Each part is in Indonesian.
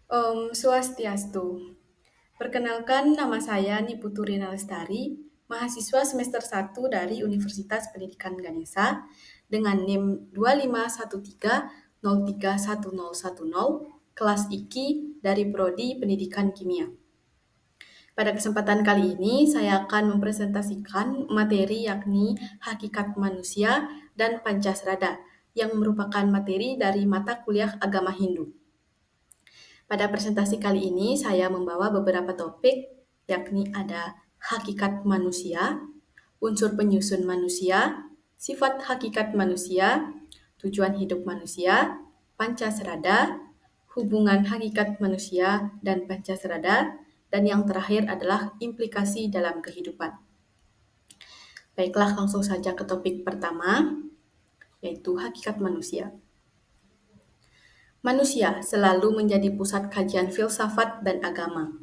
Swastiastu. Perkenalkan, nama saya Niputuri Nalestari, mahasiswa semester 1 dari Universitas Pendidikan Ganesha dengan NIM 2513031010, kelas IKI dari Prodi Pendidikan Kimia. Pada kesempatan kali ini, saya akan mempresentasikan materi yakni Hakikat Manusia dan Pancasrada, yang merupakan materi dari mata kuliah Agama Hindu. Pada presentasi kali ini, saya membawa beberapa topik, yakni ada hakikat manusia, unsur penyusun manusia, sifat hakikat manusia, tujuan hidup manusia, Pancasrada, hubungan hakikat manusia dan Pancasrada, dan yang terakhir adalah implikasi dalam kehidupan. Baiklah, langsung saja ke topik pertama, yaitu hakikat manusia. Manusia selalu menjadi pusat kajian filsafat dan agama.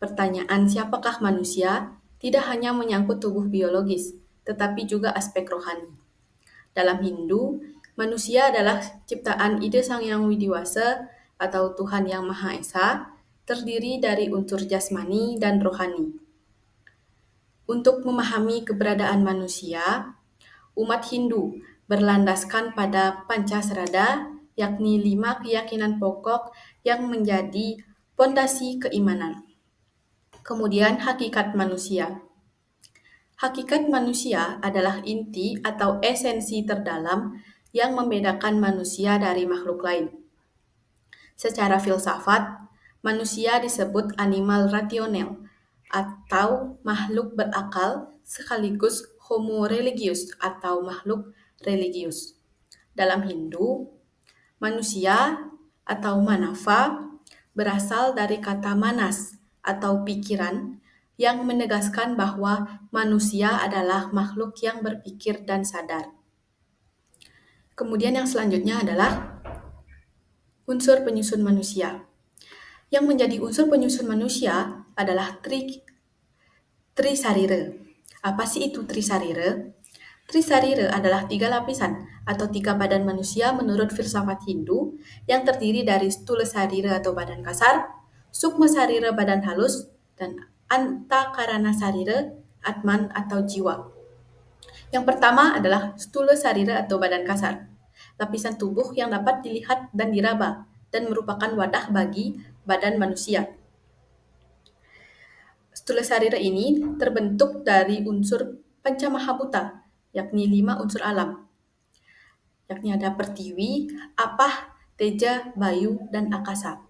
Pertanyaan siapakah manusia tidak hanya menyangkut tubuh biologis, tetapi juga aspek rohani. Dalam Hindu, manusia adalah ciptaan ide Sang Yang Widiwasa atau Tuhan Yang Maha Esa, terdiri dari unsur jasmani dan rohani. Untuk memahami keberadaan manusia, umat Hindu berlandaskan pada Pancasrada, yakni 5 keyakinan pokok yang menjadi pondasi keimanan. Kemudian hakikat manusia. Hakikat manusia adalah inti atau esensi terdalam yang membedakan manusia dari makhluk lain. Secara filsafat, manusia disebut animal rasional atau makhluk berakal sekaligus homo religius atau makhluk religius. Dalam Hindu, manusia atau manava berasal dari kata manas atau pikiran yang menegaskan bahwa manusia adalah makhluk yang berpikir dan sadar. Kemudian yang selanjutnya adalah unsur penyusun manusia. Yang menjadi unsur penyusun manusia adalah trisarira. Apa sih itu trisarira? Trisarira adalah 3 lapisan atau 3 badan manusia menurut filsafat Hindu yang terdiri dari stula sarira atau badan kasar, sukma sarira badan halus, dan antakarana sarira atman atau jiwa. Yang pertama adalah stula sarira atau badan kasar, lapisan tubuh yang dapat dilihat dan diraba dan merupakan wadah bagi badan manusia. Stula sarira ini terbentuk dari unsur Pancamahabhuta, yakni 5 unsur alam, yakni ada pertiwi, apah, teja, bayu, dan akasa.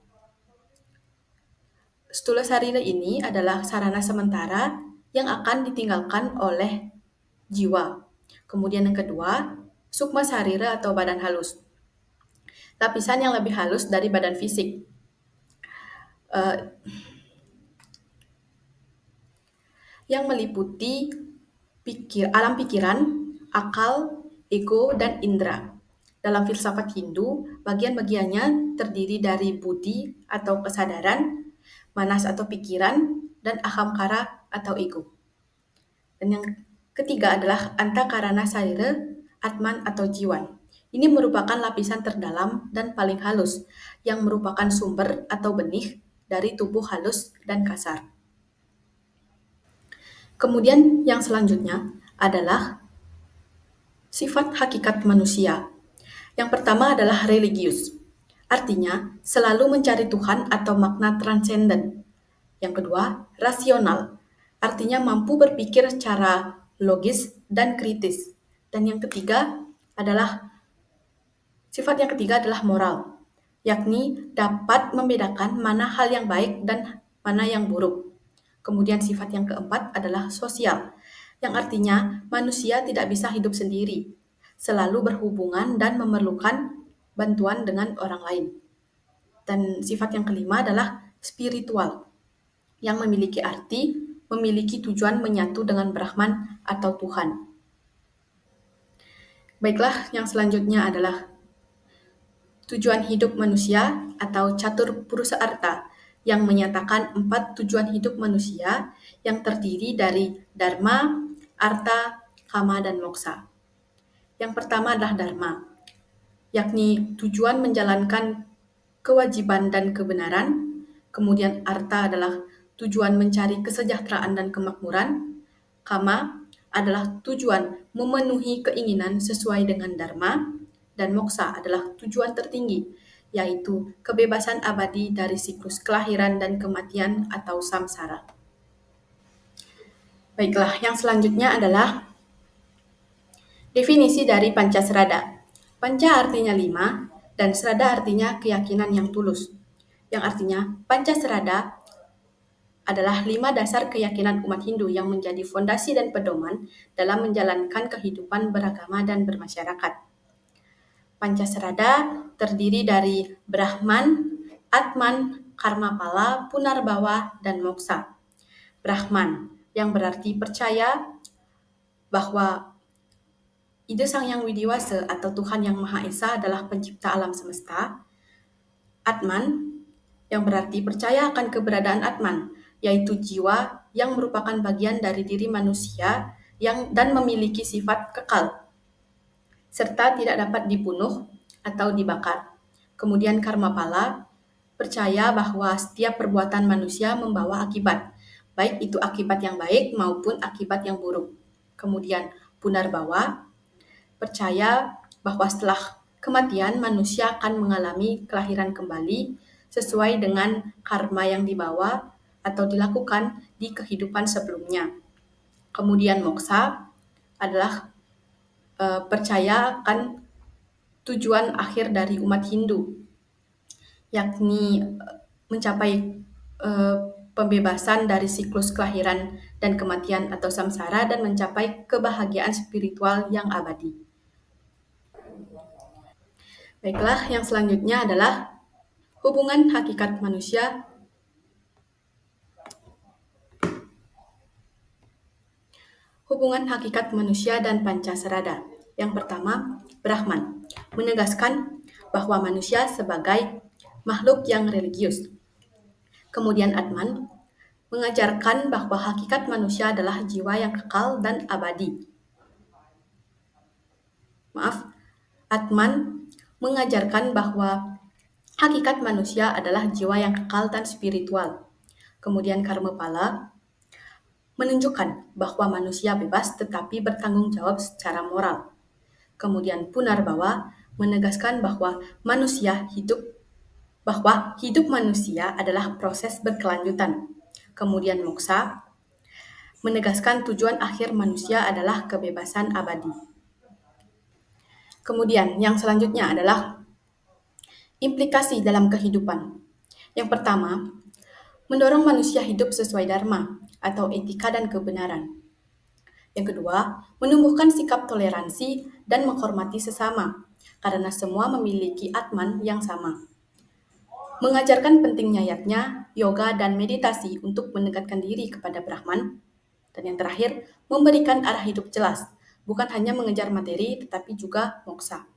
Stula sarira ini adalah sarana sementara yang akan ditinggalkan oleh jiwa. Kemudian yang kedua, sukma sarira atau badan halus. Lapisan yang lebih halus dari badan fisik. Yang meliputi alam pikiran, akal, ego, dan indera. Dalam filsafat Hindu, bagian-bagiannya terdiri dari budi atau kesadaran, manas atau pikiran, dan ahamkara atau ego. Dan yang ketiga adalah antakarana sarira, atman atau jiwan. Ini merupakan lapisan terdalam dan paling halus, yang merupakan sumber atau benih dari tubuh halus dan kasar. Kemudian yang selanjutnya adalah sifat hakikat manusia. Yang pertama adalah religius, artinya selalu mencari Tuhan atau makna transenden. Yang kedua, rasional, artinya mampu berpikir secara logis dan kritis. Dan yang ketiga adalah sifat yang ketiga adalah moral, yakni dapat membedakan mana hal yang baik dan mana yang buruk. Kemudian sifat yang keempat adalah sosial, yang artinya manusia tidak bisa hidup sendiri, selalu berhubungan dan memerlukan bantuan dengan orang lain. Dan sifat yang kelima adalah spiritual, yang memiliki arti, memiliki tujuan menyatu dengan Brahman atau Tuhan. Baiklah, yang selanjutnya adalah tujuan hidup manusia atau catur purusa arta, yang menyatakan 4 tujuan hidup manusia yang terdiri dari dharma, arta, kama, dan moksa. Yang pertama adalah dharma, yakni tujuan menjalankan kewajiban dan kebenaran, kemudian arta adalah tujuan mencari kesejahteraan dan kemakmuran, kama adalah tujuan memenuhi keinginan sesuai dengan dharma, dan moksa adalah tujuan tertinggi, yaitu kebebasan abadi dari siklus kelahiran dan kematian atau samsara. Baiklah, yang selanjutnya adalah definisi dari Pancasrada. Panca artinya 5, dan Srada artinya keyakinan yang tulus. Yang artinya, Pancasrada adalah 5 dasar keyakinan umat Hindu yang menjadi fondasi dan pedoman dalam menjalankan kehidupan beragama dan bermasyarakat. Pancasrada terdiri dari Brahman, Atman, Karmapala, Punarbawa, dan Moksa. Brahman, yang berarti percaya bahwa Ide Sang Yang Widiwasa atau Tuhan Yang Maha Esa adalah pencipta alam semesta. Atman, yang berarti percaya akan keberadaan Atman, yaitu jiwa yang merupakan bagian dari diri manusia dan memiliki sifat kekal, serta tidak dapat dibunuh atau dibakar. Kemudian Karmapala, percaya bahwa setiap perbuatan manusia membawa akibat, baik itu akibat yang baik maupun akibat yang buruk. Kemudian Punarbawa, percaya bahwa setelah kematian manusia akan mengalami kelahiran kembali sesuai dengan karma yang dibawa atau dilakukan di kehidupan sebelumnya. Kemudian moksa adalah percaya akan tujuan akhir dari umat Hindu, yakni mencapai pembebasan dari siklus kelahiran dan kematian atau samsara dan mencapai kebahagiaan spiritual yang abadi. Baiklah, yang selanjutnya adalah hubungan hakikat manusia. Hubungan hakikat manusia dan Pancasrada. Yang pertama, Brahman menegaskan bahwa manusia sebagai makhluk yang religius. Kemudian Atman mengajarkan bahwa hakikat manusia adalah jiwa yang kekal dan abadi. Atman mengajarkan bahwa hakikat manusia adalah jiwa yang kekal dan spiritual. Kemudian Karmapala menunjukkan bahwa manusia bebas tetapi bertanggung jawab secara moral. Kemudian Punarbawa menegaskan bahwa hidup manusia adalah proses berkelanjutan. Kemudian Moksa menegaskan tujuan akhir manusia adalah kebebasan abadi. Kemudian yang selanjutnya adalah implikasi dalam kehidupan. Yang pertama, mendorong manusia hidup sesuai dharma atau etika dan kebenaran. Yang kedua, menumbuhkan sikap toleransi dan menghormati sesama, karena semua memiliki Atman yang sama. Mengajarkan pentingnya yatnya, yoga, dan meditasi untuk mendekatkan diri kepada Brahman. Dan yang terakhir, memberikan arah hidup jelas, bukan hanya mengejar materi, tetapi juga moksa.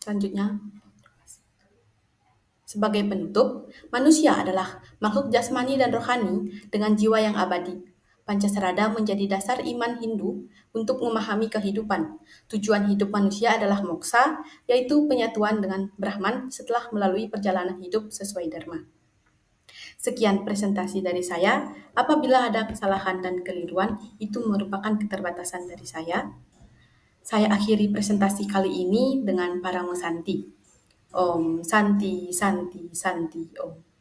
Selanjutnya, sebagai penutup, manusia adalah makhluk jasmani dan rohani dengan jiwa yang abadi. Pancasrada menjadi dasar iman Hindu untuk memahami kehidupan. Tujuan hidup manusia adalah moksa, yaitu penyatuan dengan Brahman setelah melalui perjalanan hidup sesuai dharma. Sekian presentasi dari saya. Apabila ada kesalahan dan keliruan, itu merupakan keterbatasan dari saya. Saya akhiri presentasi kali ini dengan Paramo Santi. Om Santi Santi Santi Om.